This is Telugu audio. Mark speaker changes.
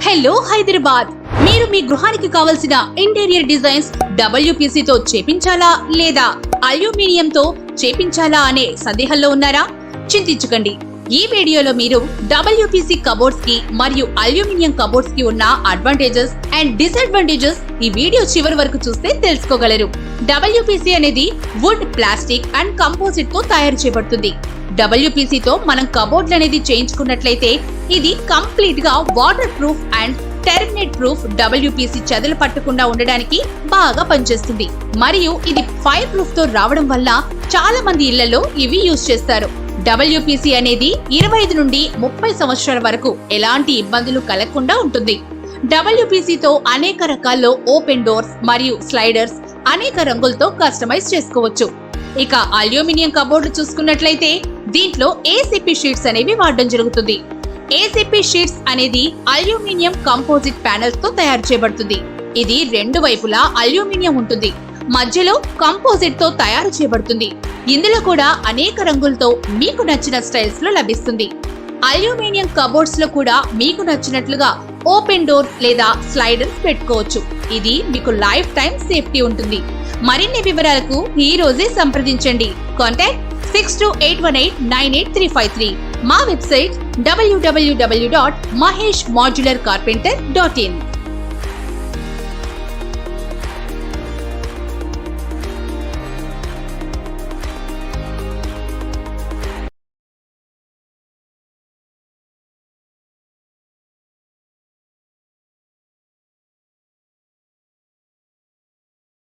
Speaker 1: హలో హైదరాబాద్, మీరు మీ గృహానికి కావలసిన ఇంటీరియర్ డిజైన్స్ WPC తో చేపించాలా లేదా అల్యూమినియంతో చేపించాలా అనే సందేహంలో ఉన్నారా? చింతించకండి. ఈ వీడియోలో మీరు WPC కబోర్డ్స్ కి మరియు అల్యూమినియం కబోర్డ్స్ కి ఉన్న అడ్వాంటేజెస్ అండ్ డిసడ్వాంటేజెస్ ఈ వీడియో చివరి వరకు చూస్తే తెలుసుకోగలరు. WPC అనేది వుడ్, ప్లాస్టిక్ అండ్ కంపోజిట్ తో తయారు చేయబడుతుంది. WPC తో మనం కబోర్డ్లు అనేది చేయించుకున్నట్లయితే ఇది కంప్లీట్ గా water proof and terminate proof. WPC చెదలు పట్టకుండా ఉండడానికి బాగా పనిచేస్తుంది మరియు ఇది ఫైర్ ప్రూఫ్ తో రావడం వల్ల చాలా మంది ఇళ్లలో ఇవి యూజ్ చేస్తారు. WPC అనేది 25 నుండి 30 సంవత్సరాల వరకు ఎలాంటి ఇబ్బందులు కలగకుండా ఉంటుంది. WPC తో అనేక రకాల్లో ఓపెన్ డోర్స్ మరియు స్లైడర్స్ అనేక రంగులతో కస్టమైజ్ చేసుకోవచ్చు. ఇక అల్యూమినియం కబోర్డులు చూసుకున్నట్లయితే దీంట్లో ACP షీట్స్ అనేవి వాడడం జరుగుతుంది. ACP షీట్స్ అనేది అల్యూమినియం కంపోజిట్ ప్యానెల్స్ తో తయారు చేయబడుతుంది. ఇది రెండు వైపులా అల్యూమినియం ఉంటుంది, మధ్యలో కంపోజిట్ తో తయారు చేయబడుతుంది. ఇందులో కూడా అనేక రంగులతో మీకు నచ్చిన స్టైల్స్ లో లభిస్తుంది. అల్యూమినియం కబోర్డ్స్ లో కూడా మీకు నచ్చినట్లుగా ఓపెన్ డోర్స్ లేదా స్లైడర్స్ పెట్టుకోవచ్చు. ఇది మీకు లైఫ్ టైం సేఫ్టీ ఉంటుంది. మరిన్ని వివరాలకు ఈ రోజే సంప్రదించండి. కాంటాక్ట్ 6281898353. మా వెబ్సైట్ www.maheshmodularcarpenter.in.